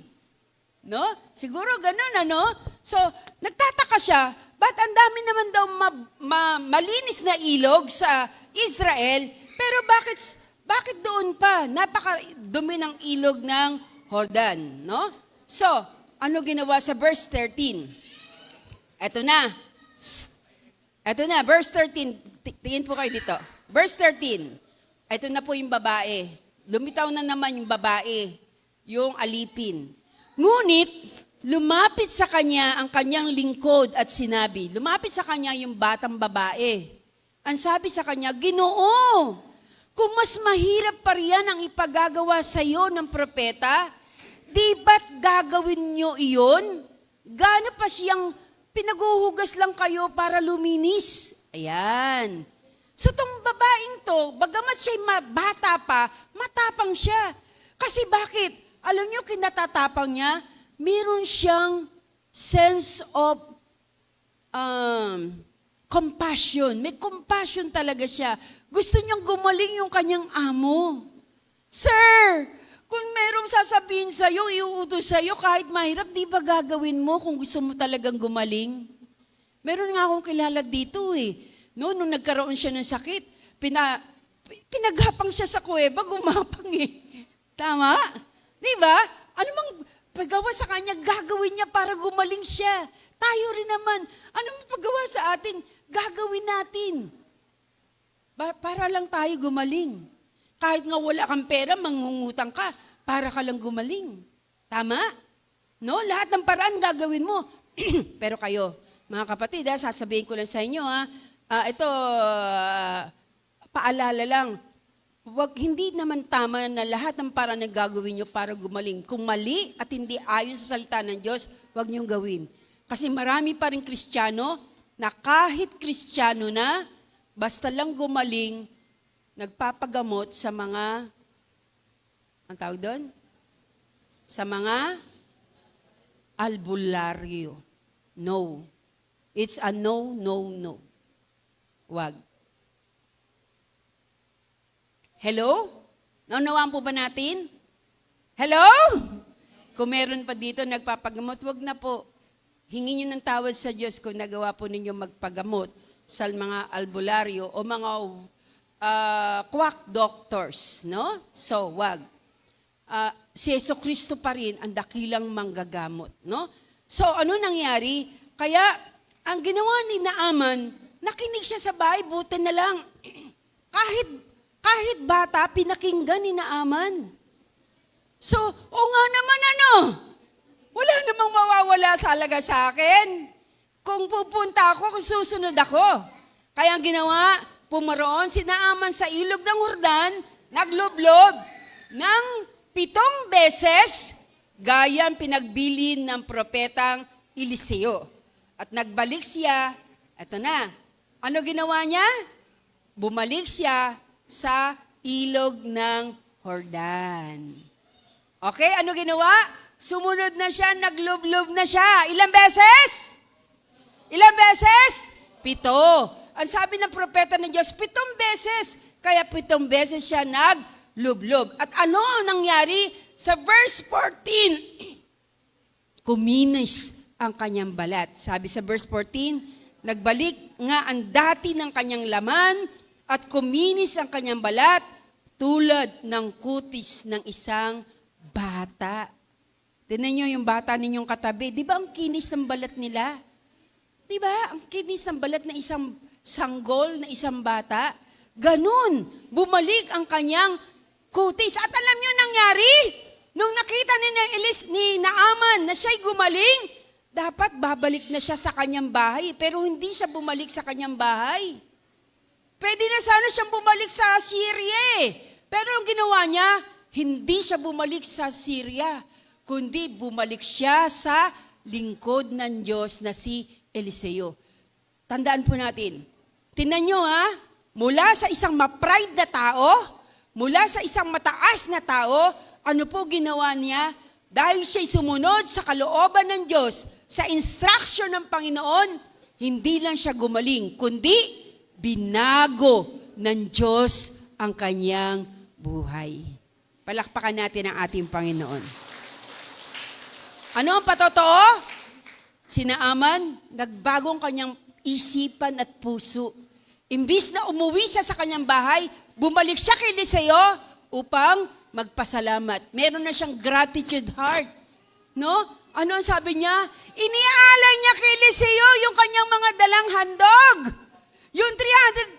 [SPEAKER 2] No? Siguro ganun, ano? So, nagtataka siya, ba't ang dami naman daw malinis na ilog sa Israel, pero bakit doon pa? Napakadumi ng ilog ng Jordan, no? So, ano ginawa sa verse 13? Ito na, verse 13. Tingin po kayo dito. Verse 13. Ito na po yung babae. Lumitaw na naman yung babae, yung alipin. Ngunit, lumapit sa kanya ang kanyang lingkod at sinabi, lumapit sa kanya yung batang babae. Ang sabi sa kanya, Ginoo, kung mas mahirap pa riyan ang ipagagawa sa iyo ng propeta, di ba't gagawin niyo iyon? Gaano pa siyang pinaguhugas lang kayo para luminis? Ayan. So itong babaeng to, bagamat siya'y bata pa, matapang siya. Kasi bakit? Alam niyo, kinatatapang niya, meron siyang sense of compassion. May compassion talaga siya. Gusto niyang gumaling yung kanyang amo. Sir, kung merong sasabihin sa'yo, iuutos sa'yo, kahit mahirap, di ba gagawin mo kung gusto mo talagang gumaling? Meron nga akong kilala dito eh. No, nung nagkaroon siya ng sakit, pinaghapang siya sa kuweba, gumapang eh. Tama? Di ba? Ano mang paggawa sa kanya, gagawin niya para gumaling siya. Tayo rin naman, ano mang paggawa sa atin, gagawin natin. Para lang tayo gumaling. Kahit nga wala kang pera, mangungutang ka, para ka lang gumaling. Tama? No? Lahat ng paraan gagawin mo. Pero kayo, Mga kapatid, sasabihin ko lang sa inyo, ito, paalala lang, hindi naman tama na lahat ng paraan na gagawin nyo para gumaling. Kung mali at hindi ayon sa salita ng Diyos, huwag niyong gawin. Kasi marami pa rin Kristiyano na kahit Kristiyano na, basta lang gumaling, nagpapagamot sa mga, ang tawag doon? Sa mga albularyo. No. It's a no, no, no. Wag. Hello? Naunawaan po ba natin? Hello? Kung meron pa dito nagpapagamot, wag na po. Hingin nyo ng tawad sa Diyos kung nagawa po ninyo magpagamot sa mga albularyo o mga quack doctors, no? So, wag. Si Jesucristo pa rin ang dakilang manggagamot, no? So, ano nangyari? Kaya, ang ginawa ni Naaman, nakinig siya sa bahay, buti na lang. Kahit bata, pinakinggan ni Naaman. So, o nga naman wala namang mawawala talaga sa akin. Kung pupunta ako, kung susunod ako. Kaya ang ginawa, pumaroon si Naaman sa ilog ng Jordan, naglublob ng 7 beses, gaya ang pinagbilin ng propetang Eliseo. At nagbalik siya, eto na, ano ginawa niya? Bumalik siya sa ilog ng Jordan. Okay, ano ginawa? Sumunod na siya, naglublob na siya. Ilang beses? Ilang beses? 7. Ang sabi ng propeta ng Diyos, 7 beses. Kaya 7 beses siya naglublob. At ano ang nangyari? Sa verse 14, kuminis ang kanyang balat. Sabi sa verse 14, nagbalik nga ang dati ng kanyang laman at kuminis ang kanyang balat tulad ng kutis ng isang bata. Tingnan nyo yung bata ninyong katabi. Di ba ang kinis ng balat nila? Di ba? Ang kinis ng balat ng isang sanggol, na isang bata. Ganun. Bumalik ang kanyang kutis. At alam nyo nangyari? Nung nakita ni Naaman na siya'y gumaling, dapat babalik na siya sa kanyang bahay. Pero hindi siya bumalik sa kanyang bahay. Pwede na sana siyang bumalik sa Syria. Pero ang ginawa niya, hindi siya bumalik sa Syria, kundi bumalik siya sa lingkod ng Diyos na si Eliseo. Tandaan po natin, tingnan nyo mula sa isang ma-pride na tao, mula sa isang mataas na tao, ano po ginawa niya? Dahil siya'y sumunod sa kalooban ng Diyos, sa instruction ng Panginoon, hindi lang siya gumaling, kundi binago ng Diyos ang kanyang buhay. Palakpakan natin ang ating Panginoon. Ano ang patotoo? Si Naaman, nagbago ang kanyang isipan at puso. Imbis na umuwi siya sa kanyang bahay, bumalik siya kay Eliseo upang magpasalamat. Meron na siyang gratitude heart. No? Ano ang sabi niya? Inialay niya kay Eliseo yung kanyang mga dalang handog. Yung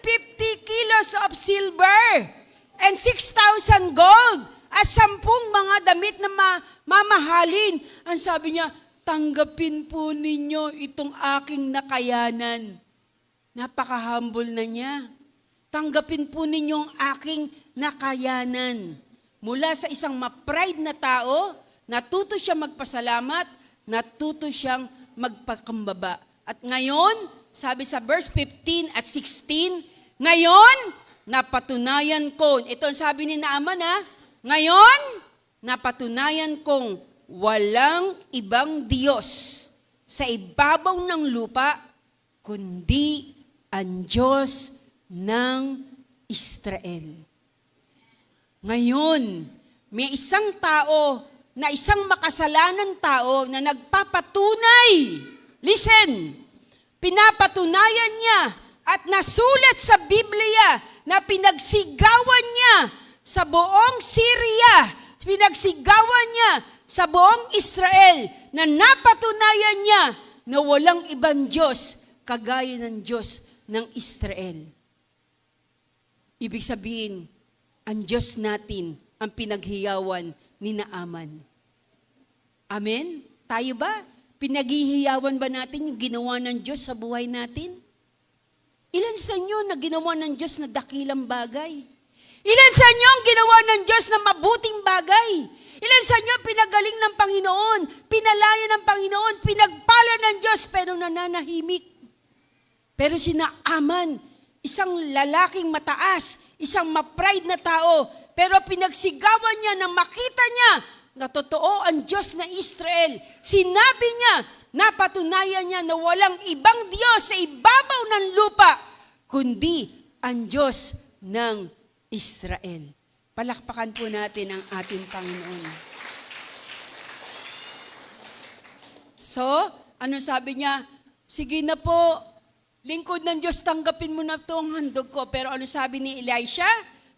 [SPEAKER 2] 350 kilos of silver and 6,000 gold at 10 mga damit na mamahalin. Ang sabi niya, tanggapin po ninyo itong aking nakayanan. Napaka-humble na niya. Tanggapin po ninyo ang aking nakayanan. Mula sa isang ma-pride na tao, natuto siya magpasalamat, natuto siyang magpakambaba. At ngayon, sabi sa verse 15 at 16, ngayon, napatunayan ko, ito ang sabi ni Naaman ngayon, napatunayan kong walang ibang Diyos sa ibabaw ng lupa, kundi ang Diyos ng Israel. Ngayon, may isang tao, na isang makasalanan tao na nagpapatunay. Listen, pinapatunayan niya at nasulat sa Biblia na pinagsigawan niya sa buong Syria, pinagsigawan niya sa buong Israel na napatunayan niya na walang ibang Diyos kagaya ng Diyos ng Israel. Ibig sabihin, ang Diyos natin ang pinaghiyawan ni Naaman. Amen? Tayo ba? Pinaghihiyawan ba natin yung ginawa ng Diyos sa buhay natin? Ilan sa inyo na ginawa ng Diyos na dakilang bagay? Ilan sa inyo ang ginawa ng Diyos na mabuting bagay? Ilan sa inyo pinagaling ng Panginoon, pinalaya ng Panginoon, pinagpala ng Diyos, pero nananahimik? Pero si Naaman, isang lalaking mataas, isang ma-pride na tao, pero pinagsigawan niya na makita niya na totoo ang Diyos na Israel. Sinabi niya, napatunayan niya na walang ibang Diyos sa ibabaw ng lupa, kundi ang Diyos ng Israel. Palakpakan po natin ang ating Panginoon. So, ano sabi niya? Sige na po, lingkod ng Diyos, tanggapin mo na itong handog ko. Pero ano sabi ni Elisha?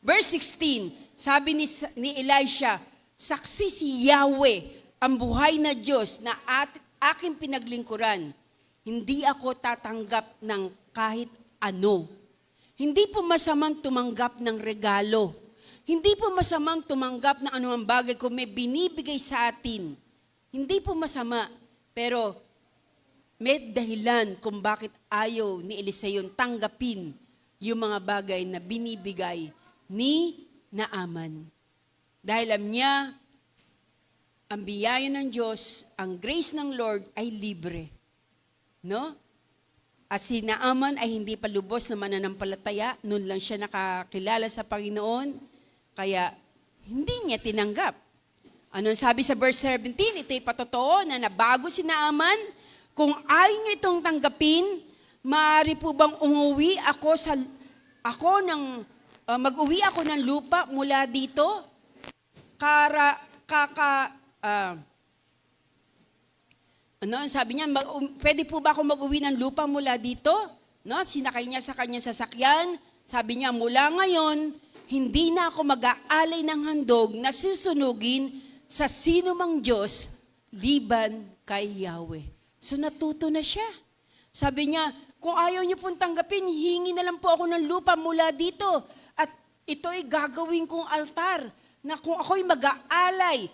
[SPEAKER 2] Verse 16, sabi ni Elisha, saksi si Yahweh, ang buhay na Diyos na aking pinaglingkuran. Hindi ako tatanggap ng kahit ano. Hindi po masamang tumanggap ng regalo. Hindi po masamang tumanggap ng anumang bagay kung may binibigay sa atin. Hindi po masama, pero may dahilan kung bakit ayaw ni Eliseo tanggapin yung mga bagay na binibigay ni Naaman. Dahil alam niya, ang biyaya ng Diyos, ang grace ng Lord ay libre. No? At si Naaman ay hindi pa lubos na mananampalataya, noon lang siya nakakilala sa Panginoon, kaya hindi niya tinanggap. Ano sabi sa verse 17, ito'y patotoo na nabago si Naaman. Kung ayaw niya itong tanggapin, maaari po bang umuwi mag-uwi ako ng lupa mula dito? Sabi niya, pwede po ba ako mag-uwi ng lupa mula dito? No, sinakay niya sa kanyang sasakyan. Sabi niya, mula ngayon, hindi na ako mag-aalay ng handog na susunugin sa sino mang Diyos liban kay Yahweh. So natuto na siya. Sabi niya, kung ayaw niyo pong tanggapin, hingi na lang po ako ng lupa mula dito. At ito'y gagawin kong altar na kung ako'y mag-aalay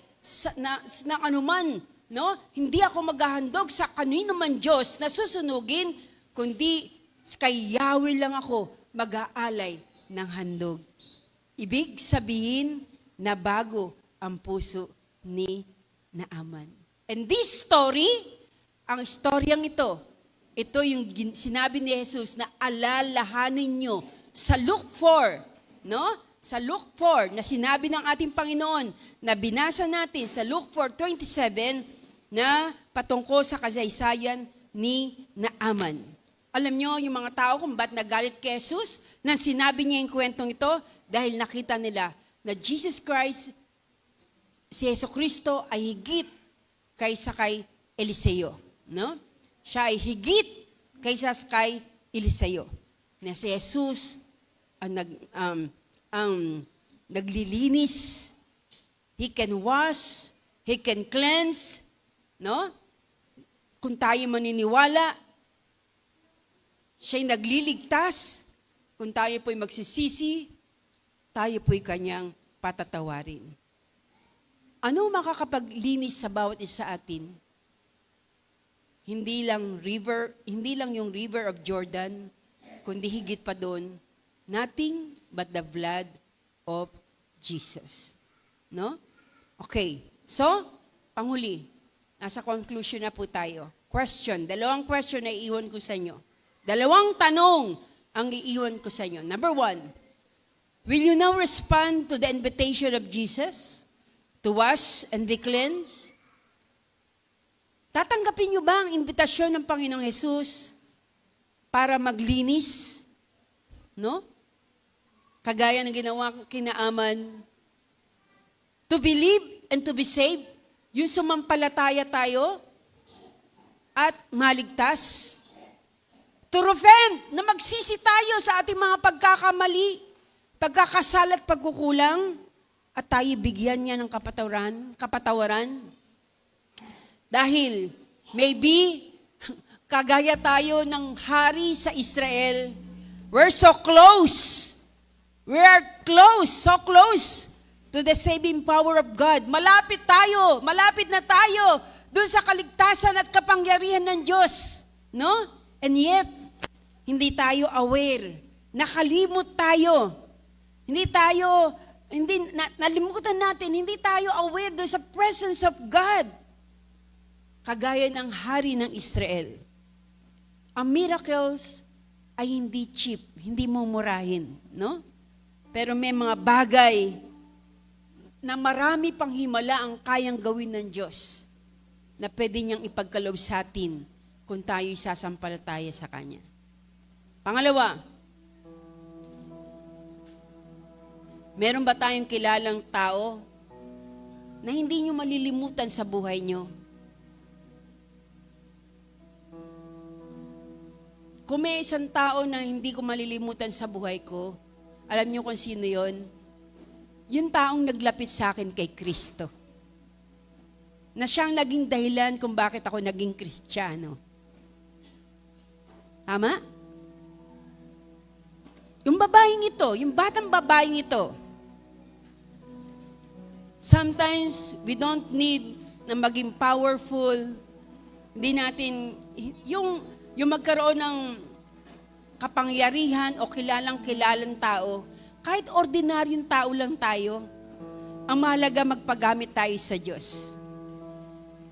[SPEAKER 2] ng anuman, no? Hindi ako maghahandog sa kanino man Diyos na susunugin, kundi kay Yahweh lang ako mag-aalay ng handog. Ibig sabihin na bago ang puso ni Naaman. And this story, ang istoryang ito yung sinabi ni Jesus na alalahanin nyo sa Luke 4, no? Sa Luke 4 na sinabi ng ating Panginoon na binasa natin sa Luke 4:27 na patungkol sa kasaysayan ni Naaman. Alam nyo yung mga tao kung ba't nagalit kay Jesus nang sinabi niya yung kwentong ito? Dahil nakita nila na Jesus Christ, si Jesucristo ay higit kaysa kay Eliseo. No? Siya ay higit kaysa kay Eliseo. Na si Jesus ang naglilinis. He can wash, He can cleanse. No? Kung tayo maniniwala, siya'y nagliligtas. Kung tayo po'y magsisisi, tayo po'y kanyang patatawarin. Ano makakapaglinis sa bawat isa atin? Hindi lang yung river of Jordan, kundi higit pa doon, nothing but the blood of Jesus. No? Okay. So, panghuli, nasa conclusion na po tayo. Dalawang question na iiwan ko sa inyo. Dalawang tanong ang iiwan ko sa inyo. Number 1, will you now respond to the invitation of Jesus to wash and be cleansed? Tatanggapin niyo ba ang invitasyon ng Panginoong Jesus para maglinis? No? Kagaya ng ginawa kina Naaman. To believe and to be saved. Yung sumampalataya tayo at maligtas. To repent, na magsisi tayo sa ating mga pagkakamali, pagkakasala at pagkukulang, at tayo bigyan niya ng kapatawaran. Dahil, maybe, kagaya tayo ng hari sa Israel, we're so close. We are close, so close to the saving power of God. Malapit na tayo doon sa kaligtasan at kapangyarihan ng Diyos. No? And yet, hindi tayo aware. Nakalimot tayo. Nalimutan natin, hindi tayo aware doon sa presence of God. Kagaya ng hari ng Israel. Ang miracles ay hindi cheap, hindi mumurahin, no? Pero may mga bagay na marami pang himala ang kayang gawin ng Diyos na pwede niyang ipagkaloob sa atin kung tayo isasampalataya sa Kanya. Pangalawa, meron ba tayong kilalang tao na hindi niyo malilimutan sa buhay niyo? Kung may isang tao na hindi ko malilimutan sa buhay ko, alam niyo kung sino yon? Yung taong naglapit sa akin kay Kristo. Na siyang naging dahilan kung bakit ako naging Kristiyano. Tama? Yung babaeng ito, yung batang babaeng ito, sometimes we don't need na maging powerful. Hindi natin, yung magkaroon ng kapangyarihan o kilalang tao, kahit ordinaryong tao lang tayo, ang mahalaga magpagamit tayo sa Diyos.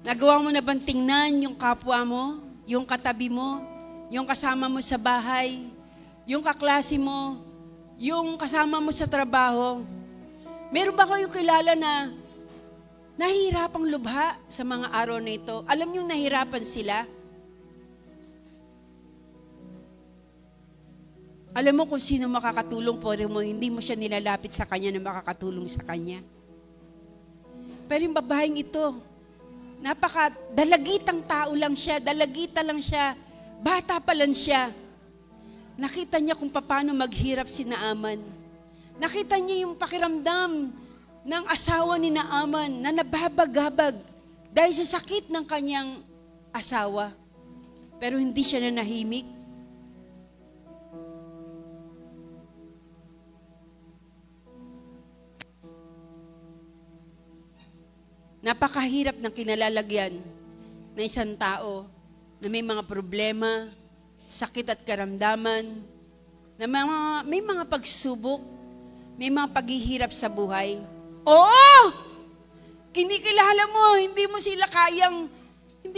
[SPEAKER 2] Nagawa mo na bang tingnan yung kapwa mo, yung katabi mo, yung kasama mo sa bahay, yung kaklase mo, yung kasama mo sa trabaho? Meron ba kayong kilala na nahihirapang lubha sa mga araw na ito? Alam niyo nahihirapan sila? Alam mo kung sino makakatulong po rin mo, hindi mo siya nilalapit sa kanya na makakatulong sa kanya. Pero yung babaeng ito, dalagitang tao lang siya, dalagita lang siya, bata pa lang siya. Nakita niya kung paano maghirap si Naaman. Nakita niya yung pakiramdam ng asawa ni Naaman na nababagabag dahil sa sakit ng kanyang asawa. Pero hindi siya nanahimik. Napakahirap ng kinalalagyan ng isang tao na may mga problema, sakit at karamdaman, na may mga pagsubok, may mga paghihirap sa buhay. Oo! Kinikilala mo, hindi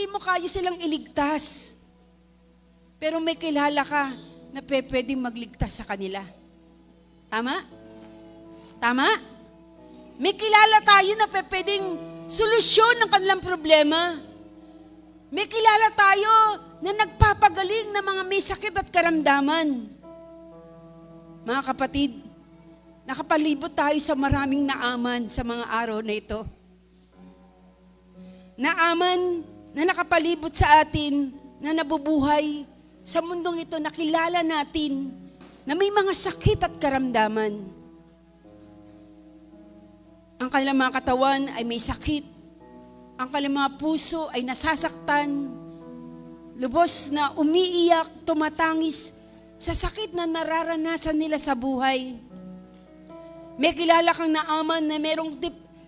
[SPEAKER 2] mo kaya silang iligtas. Pero may kilala ka na pwedeng magligtas sa kanila. Tama? Tama? May kilala tayo na pwedeng solusyon ng kanilang problema. May kilala tayo na nagpapagaling ng mga may sakit at karamdaman. Mga kapatid, nakapalibot tayo sa maraming Naaman sa mga araw na ito. Naaman na nakapalibot sa atin, na nabubuhay sa mundong ito, nakilala natin na may mga sakit at karamdaman. Ang kanilang mga katawan ay may sakit. Ang kanilang mga puso ay nasasaktan. Lubos na umiiyak, tumatangis sa sakit na nararanasan nila sa buhay. May kilala kang Naaman na merong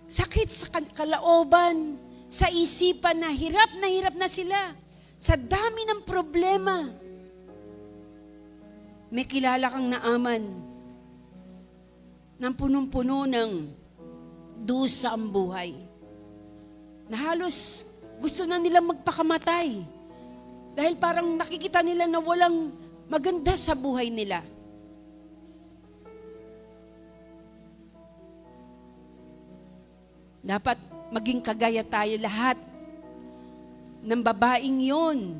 [SPEAKER 2] sakit sa kalooban, sa isipan na hirap na sila sa dami ng problema. May kilala kang Naaman ng punong-puno ng dusa ang buhay. Na halos gusto na nilang magpakamatay. Dahil parang nakikita nila na walang maganda sa buhay nila. Dapat maging kagaya tayo lahat ng babaeng yon,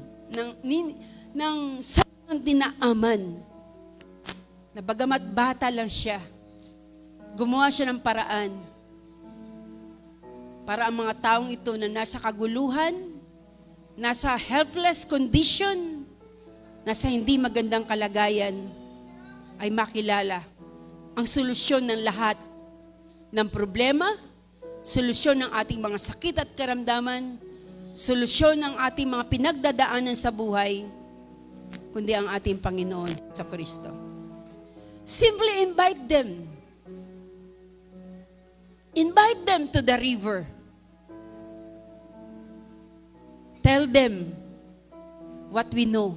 [SPEAKER 2] ng sanang Naaman, na bagamat bata lang siya, gumawa siya ng paraan para ang mga taong ito na nasa kaguluhan, nasa helpless condition, nasa hindi magandang kalagayan, ay makilala ang solusyon ng lahat ng problema, solusyon ng ating mga sakit at karamdaman, solusyon ng ating mga pinagdadaanan sa buhay, kundi ang ating Panginoon sa Kristo. Simply invite them. Invite them to the river. Tell them what we know.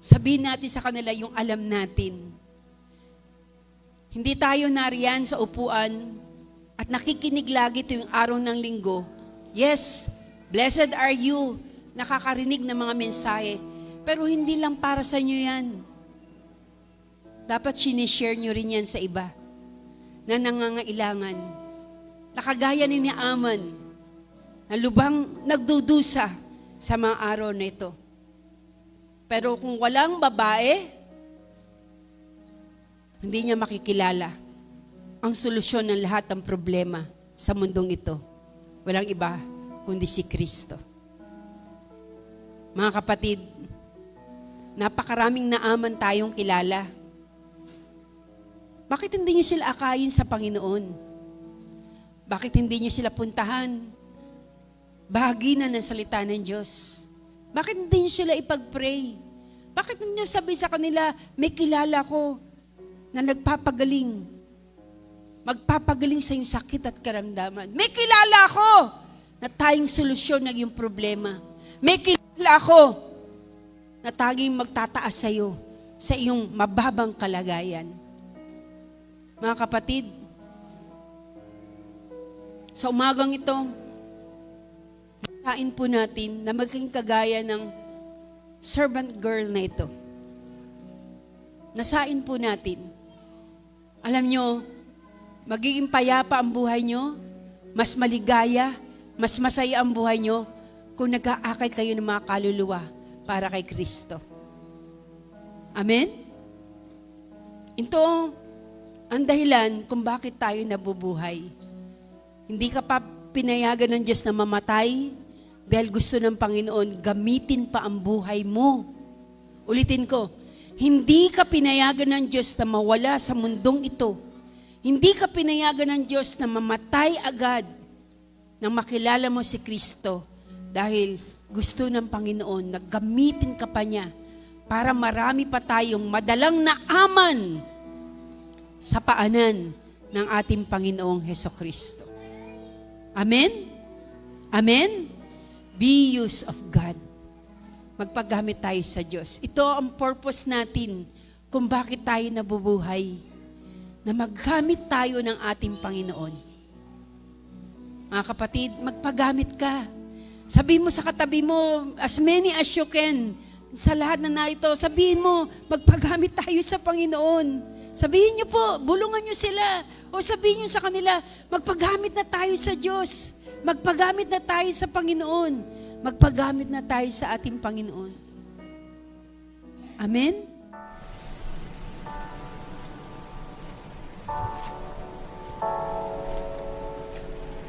[SPEAKER 2] Sabihin natin sa kanila yung alam natin. Hindi tayo nariyan sa upuan at nakikinig lagi tuwing araw ng linggo. Yes, blessed are you, nakakarinig ng mga mensahe. Pero hindi lang para sa inyo yan. Dapat sinishare nyo rin yan sa iba na nangangailangan. Nakagaya ni Aman, na lubang nagdudusa sa mga araw na ito. Pero kung walang babae, hindi niya makikilala ang solusyon ng lahat ng problema sa mundong ito. Walang iba kundi si Kristo. Mga kapatid, napakaraming Naaman tayong kilala. Bakit hindi niyo sila akayin sa Panginoon? Bakit hindi niyo sila puntahan? Bahagi na ng salita ng Diyos. Bakit hindi niyo sila ipag-pray? Bakit hindi niyo sabi sa kanila, may kilala ko na nagpapagaling. Magpapagaling sa iyong sakit at karamdaman. May kilala ko na tayong solusyon ng iyong problema. May kilala ko na tanging magtataas sa iyo sa iyong mababang kalagayan. Mga kapatid, sa umagang ito, kain po natin na maging kagaya ng servant girl na ito. Nasain po natin. Alam nyo, magiging payapa ang buhay nyo, mas maligaya, mas masaya ang buhay nyo kung nag-aakay kayo ng mga kaluluwa para kay Kristo. Amen? Ito ang dahilan kung bakit tayo nabubuhay. Hindi ka pa pinayagan ng Diyos na mamatay dahil gusto ng Panginoon gamitin pa ang buhay mo. Ulitin ko, hindi ka pinayagan ng Diyos na mawala sa mundong ito. Hindi ka pinayagan ng Diyos na mamatay agad nang makilala mo si Kristo dahil gusto ng Panginoon na gamitin ka pa niya para marami pa tayong madalang naaman sa paanan ng ating Panginoong Hesukristo. Amen? Amen? Be used of God. Magpagamit tayo sa Diyos. Ito ang purpose natin kung bakit tayo nabubuhay. Na maggamit tayo ng ating Panginoon. Mga kapatid, magpagamit ka. Sabihin mo sa katabi mo, as many as you can, sa lahat na narito, sabihin mo, magpagamit tayo sa Panginoon. Sabihin niyo po, bulungan niyo sila. O sabihin niyo sa kanila, magpagamit na tayo sa Diyos. Magpagamit na tayo sa Panginoon. Magpagamit na tayo sa ating Panginoon. Amen?